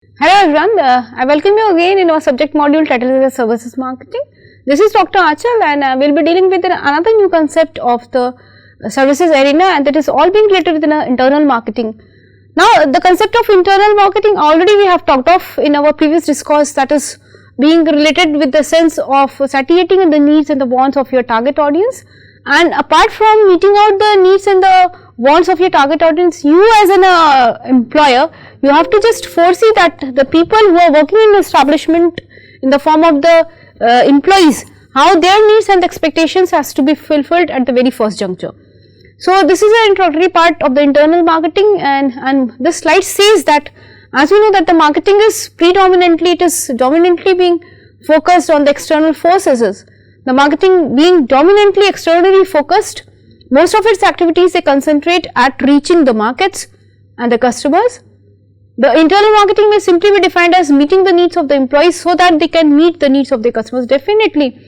Hello everyone, I welcome you again in our subject module titled as Services Marketing. This is Dr. Achal and we will be dealing with another new concept of the services arena, and that is all being related with internal marketing. Now the concept of internal marketing already we have talked of in our previous discourse, that is being related with the sense of satiating the needs and the wants of your target audience. And apart from meeting out the needs and the wants of your target audience, you as an employer, you have to just foresee that the people who are working in the establishment in the form of the employees, how their needs and expectations has to be fulfilled at the very first juncture. So this is an introductory part of the internal marketing, and this slide says that as we know that the marketing is dominantly being focused on the external forces. The marketing being dominantly externally focused, most of its activities they concentrate at reaching the markets and the customers. The internal marketing may simply be defined as meeting the needs of the employees so that they can meet the needs of the customers. Definitely,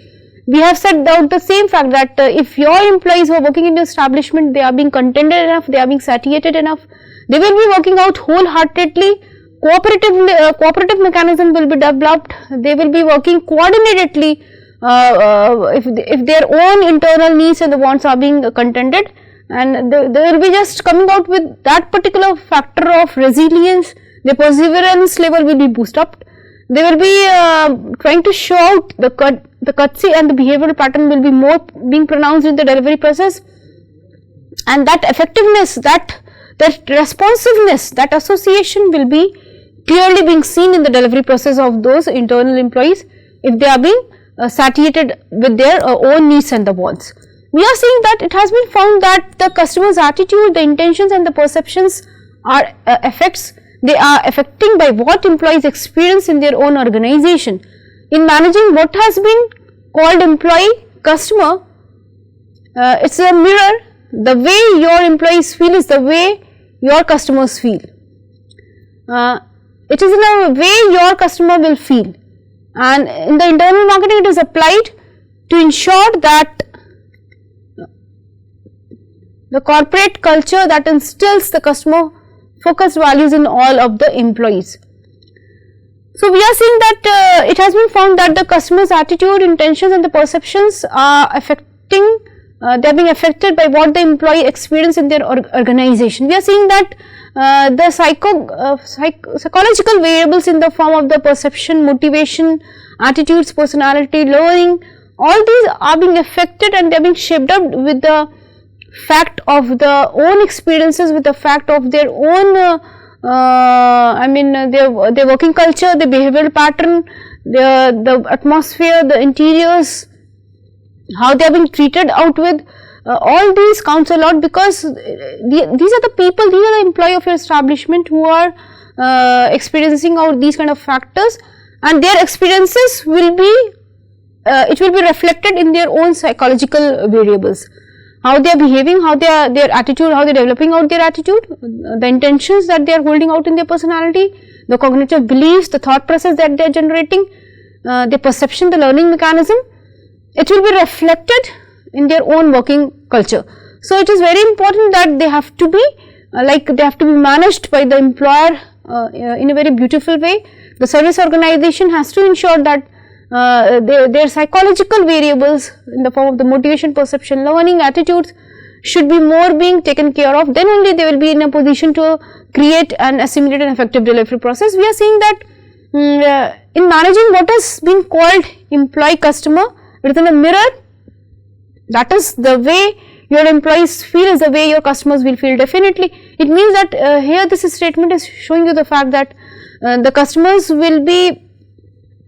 we have said out the same fact that if your employees who are working in the establishment, they are being contented enough, they are being satiated enough, they will be working out wholeheartedly. Cooperative mechanism will be developed, they will be working coordinatedly if their own internal needs and the wants are being contended, and they will be just coming out with that particular factor of resilience, the perseverance level will be boosted up, they will be trying to show out the courtesy and the behavioral pattern will be more being pronounced in the delivery process, and that effectiveness, that responsiveness, that association will be clearly being seen in the delivery process of those internal employees if they are being satiated with their own needs and the wants. We are seeing that it has been found that the customer's attitude, the intentions and the perceptions are they are affecting by what employees experience in their own organization. In managing what has been called employee customer, it is a mirror. The way your employees feel is the way your customers feel. It is in a way your customer will feel, and in the internal marketing it is applied to ensure that the corporate culture that instills the customer focused values in all of the employees. So we are seeing that it has been found that the customer's attitude, intentions and the perceptions are affecting, they are being affected by what the employee experience in their organization. We are seeing that the psychological variables in the form of the perception, motivation, attitudes, personality, learning, all these are being affected and they are being shaped up with the fact of the own experiences, with the fact of their own their working culture, the behavioral pattern, the atmosphere, the interiors, how they are being treated out with. All these counts a lot, because these are the people, these are the employee of your establishment who are experiencing out these kind of factors, and their experiences will be it will be reflected in their own psychological variables, how they are behaving, how they are, their attitude, how they are developing out their attitude, the intentions that they are holding out in their personality, the cognitive beliefs, the thought process that they are generating, the perception, the learning mechanism, it will be reflected in their own working culture. So it is very important that they have to be managed by the employer in a very beautiful way. The service organization has to ensure that their psychological variables in the form of the motivation, perception, learning, attitudes should be more being taken care of. Then only they will be in a position to create and assimilate an effective delivery process. We are seeing that in managing what is being called employee customer, it is in a mirror. That is the way your employees feel is the way your customers will feel. Definitely, it means that here this statement is showing you the fact that the customers will be,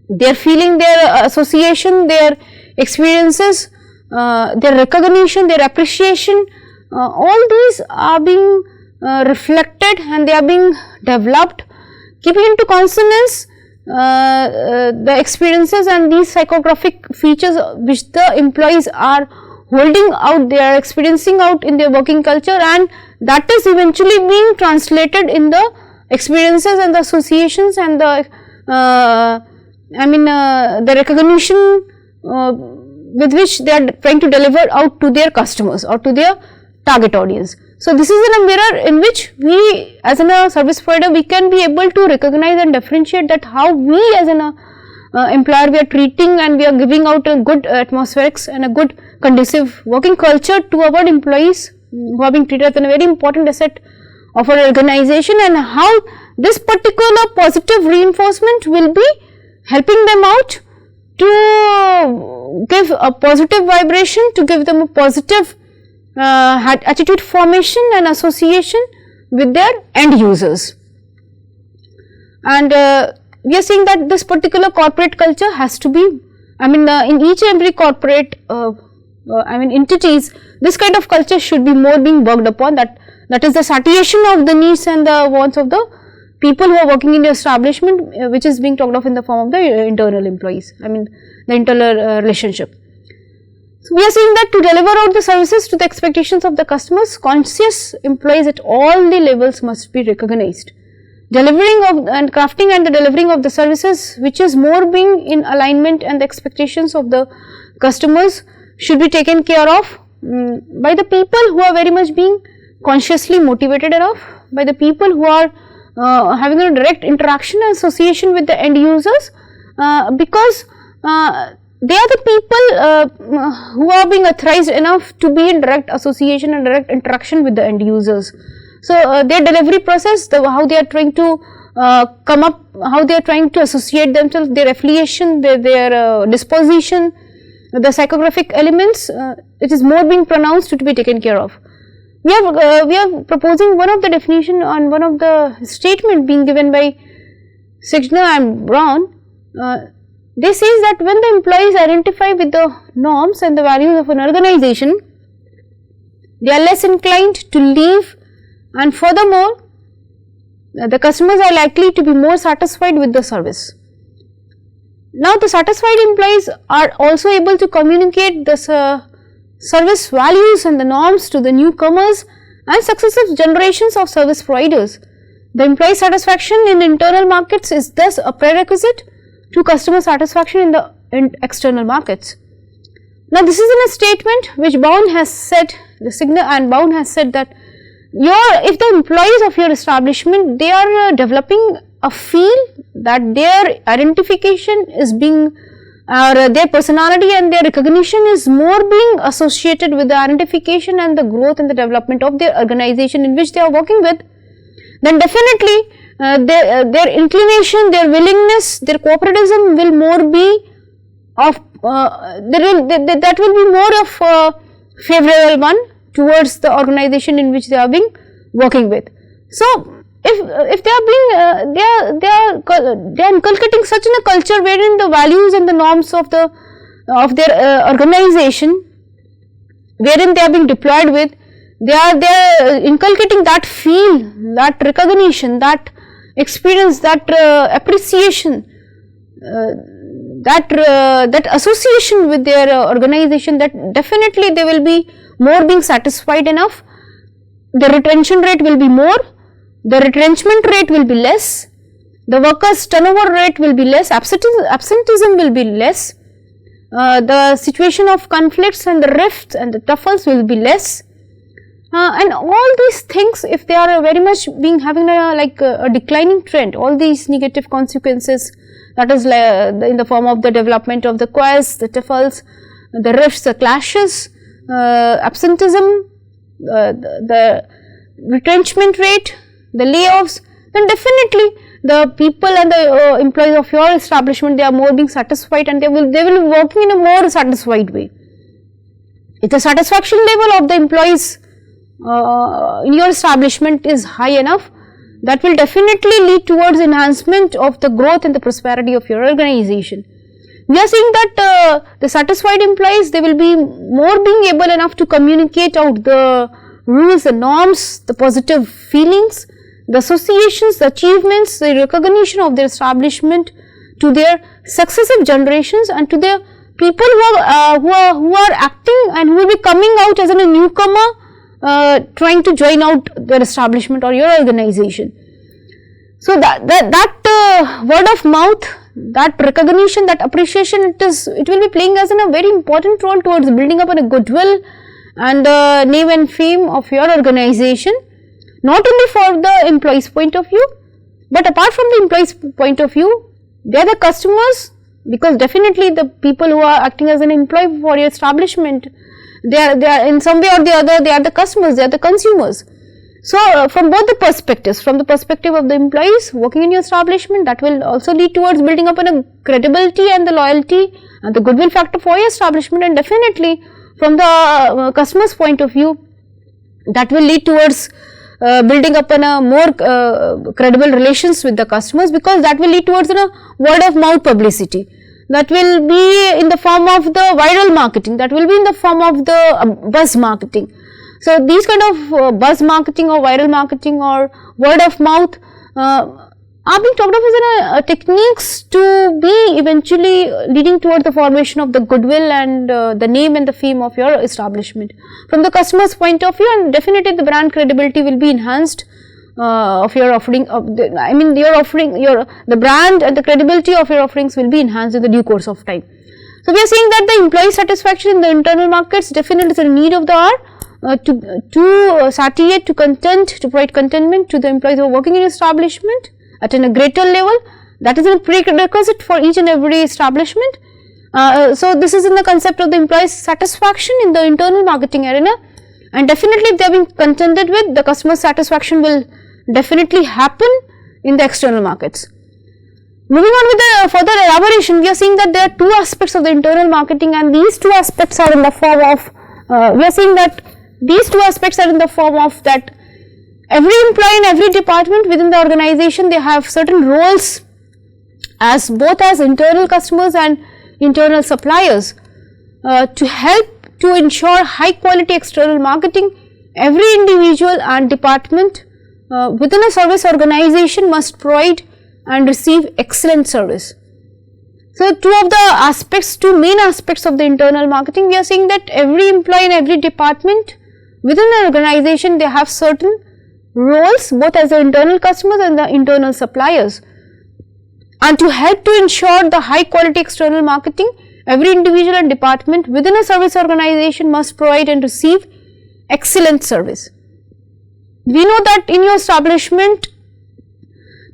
their feeling, their association, their experiences, their recognition, their appreciation, all these are being reflected and they are being developed, keeping into consonance the experiences and these psychographic features which the employees are holding out, they are experiencing out in their working culture, and that is eventually being translated in the experiences and the associations and the the recognition with which they are trying to deliver out to their customers or to their target audience. So, this is in a mirror in which we as a service provider, we can be able to recognize and differentiate that how we as an employer, we are treating and we are giving out a good atmospherics and a good conducive working culture to our employees who are being treated as a very important asset of our organization, and how this particular positive reinforcement will be helping them out to give a positive vibration, to give them a positive attitude formation and association with their end users. And we are seeing that this particular corporate culture has to be, I mean in each and every corporate entities, this kind of culture should be more being worked upon, that is the satiation of the needs and the wants of the people who are working in the establishment, which is being talked of in the form of the internal employees, I mean the internal relationship. So, we are seeing that to deliver out the services to the expectations of the customers, conscious employees at all the levels must be recognized. Delivering of and crafting and the delivering of the services which is more being in alignment and the expectations of the customers should be taken care of by the people who are very much being consciously motivated enough, by the people who are having a direct interaction and association with the end users, because they are the people who are being authorized enough to be in direct association and direct interaction with the end users. So, their delivery process, how they are trying to come up, how they are trying to associate themselves, their affiliation, their disposition, the psychographic elements, it is more being pronounced to be taken care of. We are proposing one of the definition on one of the statement being given by Signer and Brown. They says that when the employees identify with the norms and the values of an organization, they are less inclined to leave, and furthermore, the customers are likely to be more satisfied with the service. Now, the satisfied employees are also able to communicate the service values and the norms to the newcomers and successive generations of service providers. The employee satisfaction in internal markets is thus a prerequisite to customer satisfaction in the external markets. Now, this is in a statement which Bown has said, the Signer and Bown has said that if the employees of your establishment, they are developing a feel that their identification is being their personality and their recognition is more being associated with the identification and the growth and the development of their organization in which they are working with, then definitely their inclination, their willingness, their cooperatism will more be of that will be more of a favorable one towards the organization in which they are being working with. So, if they are being they are inculcating such a culture wherein the values and the norms of their organization, wherein they are being deployed with, they are inculcating that feel, that recognition, that experience, that appreciation, that association with their organization, that definitely they will be more being satisfied enough. The retention rate will be more, the retrenchment rate will be less, the workers turnover rate will be less, absenteeism will be less, the situation of conflicts and the rifts and the tuffles will be less, and all these things, if they are very much being having a declining trend, all these negative consequences, that is in the form of the development of the quarrels, the tuffles, the rifts, the clashes, absenteeism, the retrenchment rate, the layoffs, then definitely the people and the employees of your establishment, they are more being satisfied and they will be working in a more satisfied way. If the satisfaction level of the employees in your establishment is high enough, that will definitely lead towards enhancement of the growth and the prosperity of your organization. We are seeing that the satisfied employees, they will be more being able enough to communicate out the rules, the norms, the positive feelings, the associations, the achievements, the recognition of their establishment to their successive generations and to the people who are acting and who will be coming out as a newcomer trying to join out their establishment or your organization. So, that word of mouth, that recognition, that appreciation, it will be playing as a very important role towards building up a goodwill and the name and fame of your organization, not only for the employees point of view, but apart from the employees point of view, they are the customers, because definitely the people who are acting as an employee for your establishment, they are in some way or the other, they are the customers, they are the consumers. So, from both the perspectives, from the perspective of the employees working in your establishment, that will also lead towards building up a credibility and the loyalty and the goodwill factor for your establishment, and definitely from the customer's point of view, that will lead towards building up a more credible relations with the customers, because that will lead towards a word of mouth publicity, that will be in the form of the viral marketing, that will be in the form of the buzz marketing. So, these kind of buzz marketing or viral marketing or word of mouth are being talked of as techniques to be eventually leading towards the formation of the goodwill and the name and the fame of your establishment. From the customer's point of view, and definitely the brand credibility will be enhanced of your offering, the brand and the credibility of your offerings will be enhanced in the due course of time. So, we are saying that the employee satisfaction in the internal markets definitely is a need of the hour. To satiate, to content, to provide contentment to the employees who are working in establishment at a greater level, that is a prerequisite for each and every establishment. So, this is in the concept of the employee satisfaction in the internal marketing arena, and definitely if they are being contented with, the customer satisfaction will definitely happen in the external markets. Moving on with the further elaboration, we are seeing that there are two aspects of the internal marketing, and these two aspects are in the form of, we are seeing that these two aspects are in the form of that every employee in every department within the organization, they have certain roles as both as internal customers and internal suppliers. To help to ensure high quality external marketing, every individual and department within a service organization must provide and receive excellent service. So, two main aspects of the internal marketing, we are saying that every employee in every department within the organization, they have certain roles both as the internal customers and the internal suppliers, and to help to ensure the high quality external marketing, every individual and department within a service organization must provide and receive excellent service. We know that in your establishment,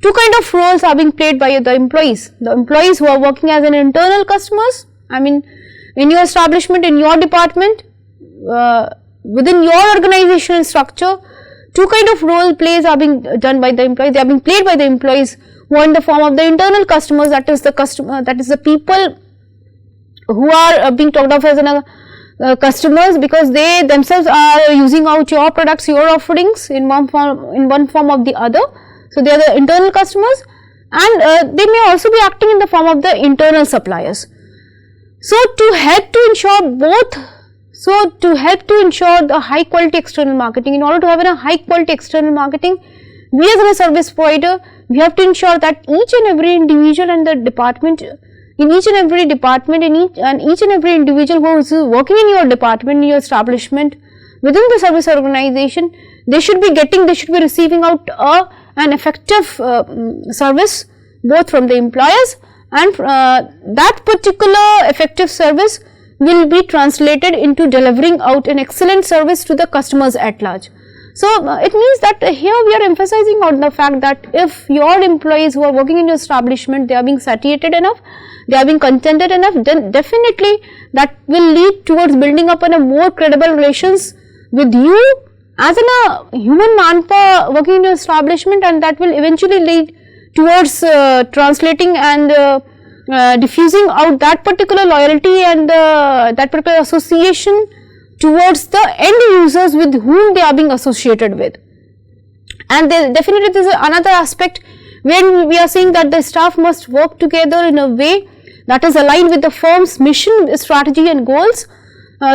two kind of roles are being played by the employees who are working as an internal customers, in your establishment, in your department, within your organizational structure, two kind of role plays are being done by the employees. They are being played by the employees who are in the form of the internal customers, that is the people who are being talked of as customers, because they themselves are using out your products, your offerings in one form or the other. So, they are the internal customers, and they may also be acting in the form of the internal suppliers. So, to help to ensure the high quality external marketing, in order to have a high quality external marketing, we as a service provider, we have to ensure that each and every individual and the department, in each and every department, each and every individual who is working in your department, in your establishment, within the service organization, they should be receiving out an effective service both from the employers, and that particular effective service will be translated into delivering out an excellent service to the customers at large. So, it means that here we are emphasizing on the fact that if your employees who are working in your establishment, they are being satiated enough, they are being contented enough, then definitely that will lead towards building up a more credible relations with you as a human manpower working in your establishment, and that will eventually lead towards translating and diffusing out that particular loyalty and that particular association towards the end users with whom they are being associated with. And definitely this is another aspect when we are saying that the staff must work together in a way that is aligned with the firm's mission, strategy and goals.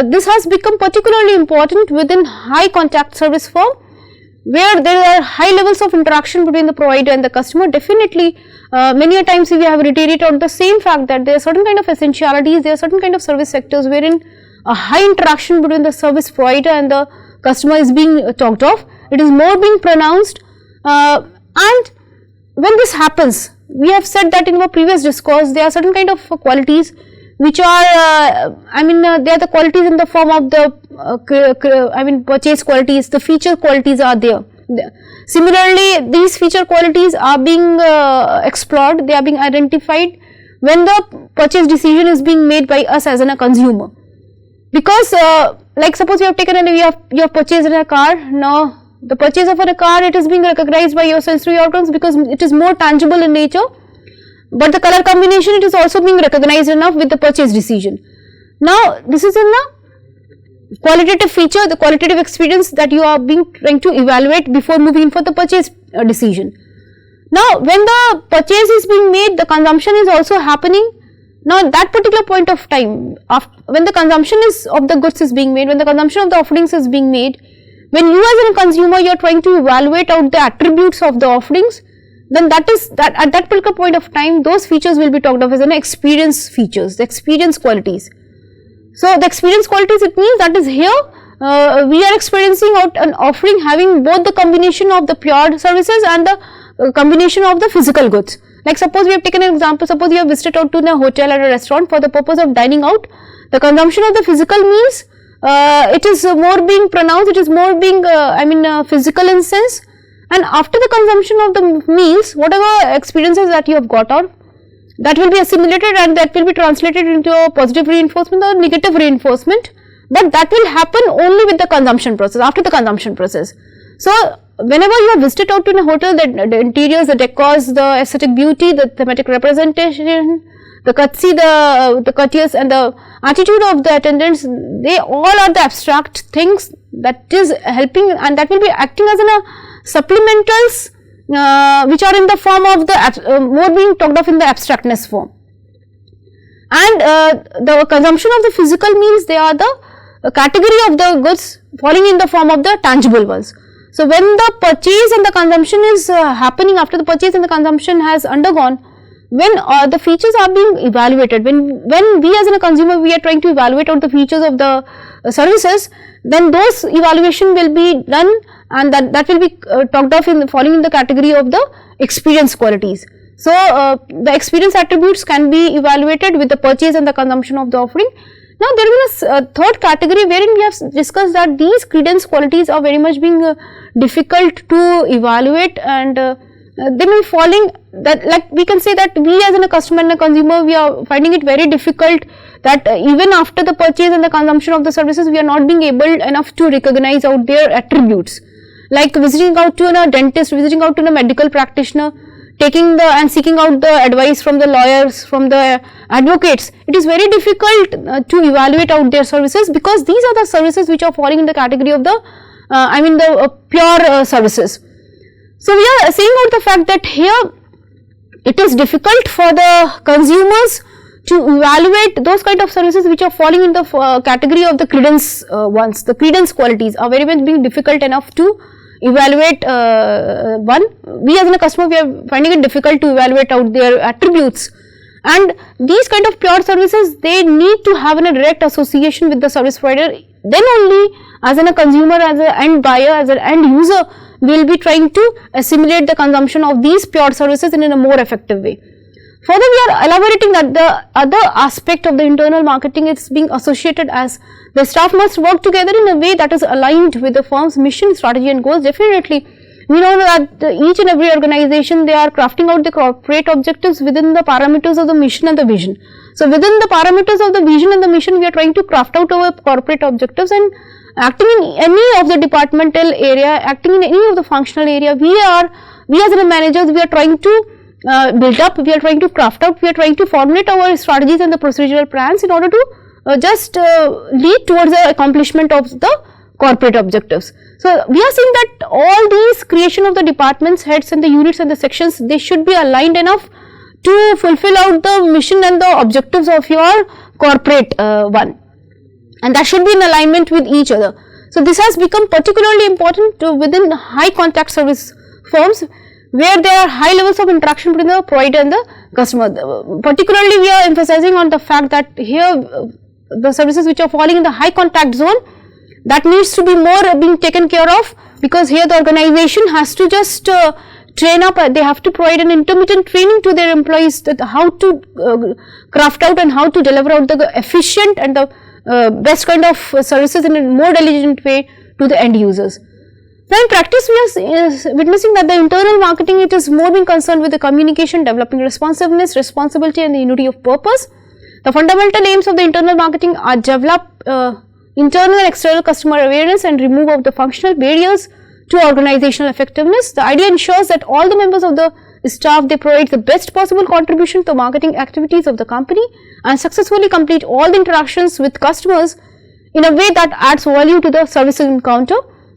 This has become particularly important within high contact service firm, where there are high levels of interaction between the provider and the customer. Definitely many a times we have reiterated on the same fact that there are certain kind of essentialities, there are certain kind of service sectors wherein a high interaction between the service provider and the customer is being talked of. It is more being pronounced, and when this happens, we have said that in our previous discourse, there are certain kind of qualities which are, they are the qualities in the form of the purchase qualities, the feature qualities are there. Similarly, these feature qualities are being explored, they are being identified when the purchase decision is being made by us as a consumer. Because like suppose you have taken and you have purchased a car. Now the purchase of a car, it is being recognized by your sensory organs because it is more tangible in nature, but the color combination, it is also being recognized enough with the purchase decision. Now this is in the qualitative feature, the qualitative experience that you are trying to evaluate before moving in for the purchase decision. Now when the purchase is being made, the consumption is also happening. Now that particular point of time, when the consumption of the goods is being made, when the consumption of the offerings is being made, when you as a consumer, you are trying to evaluate out the attributes of the offerings, then at that particular point of time, those features will be talked of as an experience features, the experience qualities. So the experience qualities, it means that is here we are experiencing out an offering having both the combination of the pure services and the combination of the physical goods. Like suppose we have taken an example, suppose you have visited out to a hotel or a restaurant for the purpose of dining out, the consumption of the physical meals, it is more being pronounced, it is more being physical in sense, and after the consumption of the meals, whatever experiences that you have got on, that will be assimilated and that will be translated into a positive reinforcement or negative reinforcement, but that will happen only with the consumption process, after the consumption process. So whenever you are visited out to a hotel, the interiors, the decors, the aesthetic beauty, the thematic representation, the courtesy, the courteous and the attitude of the attendants, they all are the abstract things that is helping, and that will be acting as a supplementals which are in the form of the more being talked of in the abstractness form. And the consumption of the physical means, they are the category of the goods falling in the form of the tangible ones. So when the purchase and the consumption is happening, after the purchase and the consumption has undergone, when the features are being evaluated, when we as a consumer, we are trying to evaluate out the features of the services, then those evaluation will be done, and that will be talked of in falling in the category of the experience qualities. So the experience attributes can be evaluated with the purchase and the consumption of the offering. Now there is a third category wherein we have discussed that these credence qualities are very much being difficult to evaluate, and they may be falling, that like we can say that we as a customer and a consumer, we are finding it very difficult that even after the purchase and the consumption of the services, we are not being able enough to recognize out their attributes. Like visiting out to a dentist, visiting out to a medical practitioner, taking and seeking out the advice from the lawyers, from the advocates, it is very difficult to evaluate out their services, because these are the services which are falling in the category of the pure services. So we are saying out the fact that here it is difficult for the consumers to evaluate those kind of services which are falling in the category of the credence ones. The credence qualities are very much being difficult enough to evaluate one. We as a customer, we are finding it difficult to evaluate out their attributes, and these kind of pure services, they need to have a direct association with the service provider. Then only as a consumer, as an end buyer, as an end user, we will be trying to assimilate the consumption of these pure services in a more effective way. Further, we are elaborating that the other aspect of the internal marketing is being associated as the staff must work together in a way that is aligned with the firm's mission, strategy and goals. Definitely, we know that each and every organization, they are crafting out the corporate objectives within the parameters of the mission and the vision. So within the parameters of the vision and the mission, we are trying to craft out our corporate objectives, and acting in any of the departmental area, acting in any of the functional area, we as the managers, we are trying to build up, we are trying to craft out, we are trying to formulate our strategies and the procedural plans in order to just lead towards the accomplishment of the corporate objectives. So we are saying that all these creation of the departments, heads and the units and the sections, they should be aligned enough to fulfill out the mission and the objectives of your corporate one, and that should be in alignment with each other. So this has become particularly important within high contact service firms, where there are high levels of interaction between the provider and the customer. Particularly, we are emphasizing on the fact that here the services which are falling in the high contact zone, that needs to be more being taken care of, because here the organization has to just train up, they have to provide an intermittent training to their employees that how to craft out and how to deliver out the efficient and the best kind of services in a more diligent way to the end users. Now in practice we are witnessing that the internal marketing, it is more being concerned with the communication, developing responsiveness, responsibility and the unity of purpose. The fundamental aims of the internal marketing are develop internal and external customer awareness and remove of the functional barriers to organizational effectiveness. The idea ensures that all the members of the staff, they provide the best possible contribution to marketing activities of the company and successfully complete all the interactions with customers in a way that adds value to the services encounter.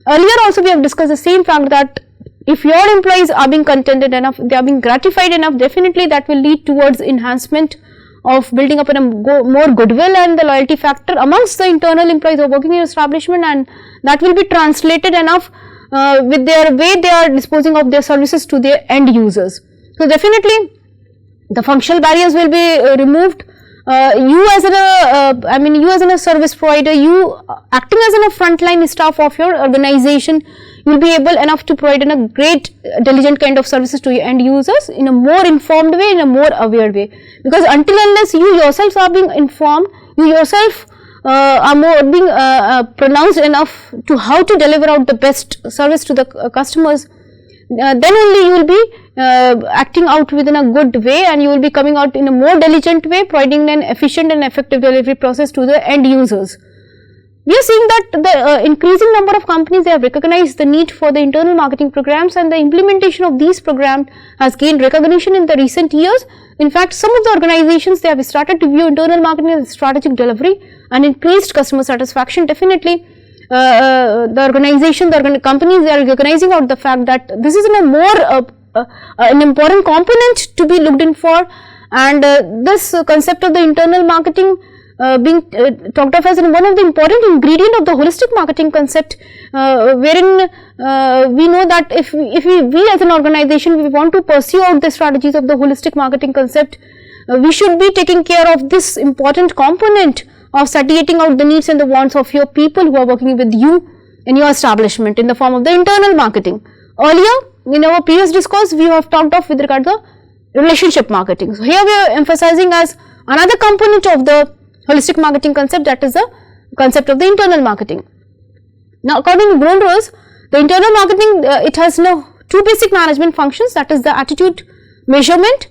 Earlier also we have discussed the same fact that if your employees are being contented enough, they are being gratified enough, definitely that will lead towards enhancement of building up a more goodwill and the loyalty factor amongst the internal employees who are working in establishment, and that will be translated enough with their way they are disposing of their services to their end users. So definitely the functional barriers will be removed. You as a service provider, you acting as a frontline staff of your organization, you will be able enough to provide in a great diligent kind of services to your end users in a more informed way, in a more aware way, because until unless you yourselves are being informed, you yourself are more being pronounced enough to how to deliver out the best service to the customers, then only you will be acting out within a good way and you will be coming out in a more diligent way, providing an efficient and effective delivery process to the end users. We are seeing that the increasing number of companies, they have recognized the need for the internal marketing programs, and the implementation of these programs has gained recognition in the recent years. In fact, some of the organizations, they have started to view internal marketing as strategic delivery and increased customer satisfaction. Definitely the organization, the companies, they are recognizing out the fact that this is a more an important component to be looked in for, and this concept of the internal marketing being talked of as one of the important ingredient of the holistic marketing concept, wherein we know that if we as an organization, we want to pursue out the strategies of the holistic marketing concept, we should be taking care of this important component of satiating out the needs and the wants of your people who are working with you in your establishment in the form of the internal marketing. Earlier in our previous discourse, we have talked of with regard to relationship marketing. So here we are emphasizing as another component of the holistic marketing concept, that is the concept of the internal marketing. Now according to Grundrose, the internal marketing, it has two basic management functions, that is the attitude measurement,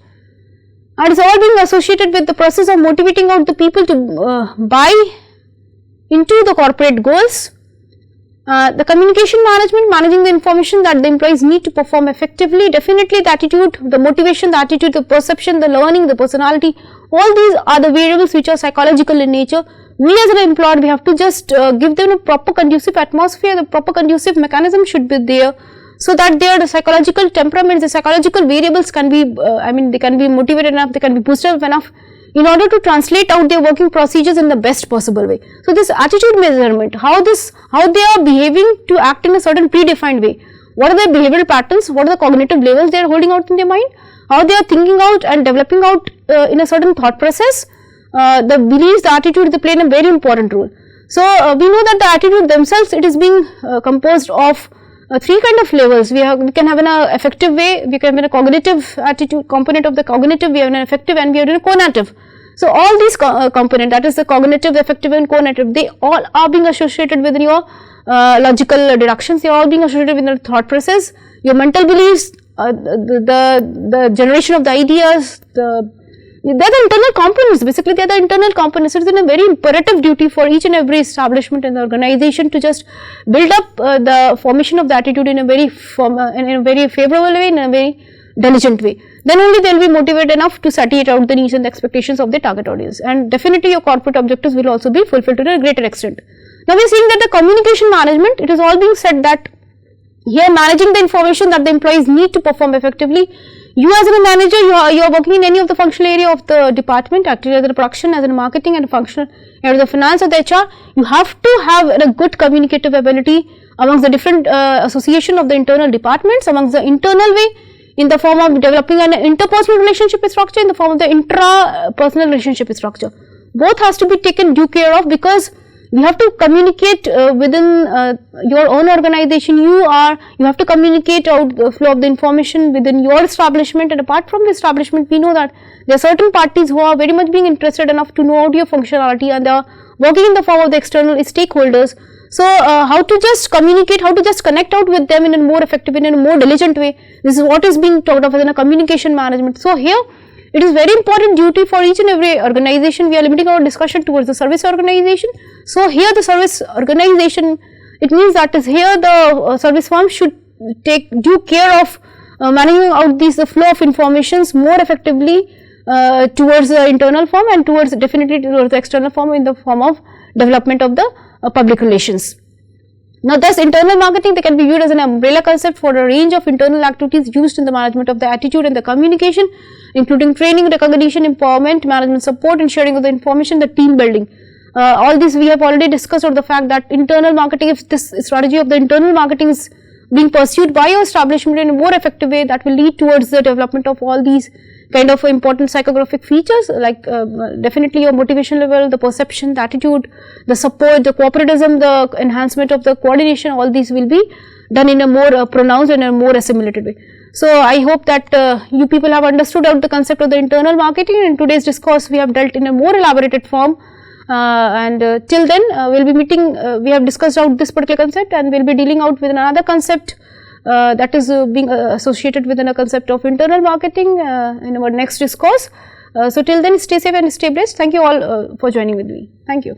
and it is all being associated with the process of motivating out the people to buy into the corporate goals. The communication management, managing the information that the employees need to perform effectively. Definitely the attitude, the motivation, the attitude, the perception, the learning, the personality, all these are the variables which are psychological in nature. We as an employer, we have to just give them a proper conducive atmosphere, the proper conducive mechanism should be there, so that their psychological temperaments, the psychological variables can be, they can be motivated enough, they can be boosted up enough in order to translate out their working procedures in the best possible way. So this attitude measurement, how they are behaving to act in a certain predefined way, what are their behavioral patterns, what are the cognitive levels they are holding out in their mind, how they are thinking out and developing out in a certain thought process, the beliefs, the attitude, they play a very important role. So we know that the attitude themselves, it is being composed of three kind of levels. We can have an affective way, we can have a cognitive attitude component of the cognitive, we have an affective, and we have a conative. So all these components, that is the cognitive, affective and conative, they all are being associated with your logical deductions, they are all being associated with your thought process, your mental beliefs, the generation of the ideas, they are the internal components, basically they are the internal components. It is a very imperative duty for each and every establishment in the organization to just build up the formation of the attitude in a very favorable way, in a very diligent way. Then only they will be motivated enough to satiate out the needs and the expectations of their target audience, and definitely your corporate objectives will also be fulfilled to a greater extent. Now we are seeing that the communication management, it is all being said that here managing the information that the employees need to perform effectively. You as a manager, you are working in any of the functional area of the department, acting as a production, as a marketing and functional area of the finance or the HR, you have to have a good communicative ability amongst the different association of the internal departments, amongst the internal way, in the form of developing an interpersonal relationship structure, in the form of the intra-personal relationship structure. Both has to be taken due care of, because we have to communicate within your own organization. You have to communicate out the flow of the information within your establishment, and apart from the establishment, we know that there are certain parties who are very much being interested enough to know out your functionality, and they are working in the form of the external stakeholders. So, how to just communicate, how to just connect out with them in a more effective, in a more diligent way, this is what is being talked of in a communication management. So, here it is very important duty for each and every organization. We are limiting our discussion towards the service organization. So, here the service organization, it means that is here the service firm should take due care of managing out the flow of informations more effectively towards the internal firm and towards definitely towards the external firm in the form of development of the public relations. Now, thus internal marketing, they can be viewed as an umbrella concept for a range of internal activities used in the management of the attitude and the communication, including training, recognition, empowerment, management support, and sharing of the information, the team building. All this we have already discussed about the fact that internal marketing, if this strategy of the internal marketing is being pursued by your establishment in a more effective way, that will lead towards the development of all these kind of important psychographic features, like definitely your motivation level, the perception, the attitude, the support, the cooperativism, the enhancement of the coordination, all these will be done in a more pronounced and a more assimilated way. So, I hope that you people have understood out the concept of the internal marketing. In today's discourse, we have dealt in a more elaborated form, and till then we will be meeting, we have discussed out this particular concept, and we will be dealing out with another concept that is being associated within a concept of internal marketing in our next discourse. So, till then stay safe and stay blessed. Thank you all for joining with me. Thank you.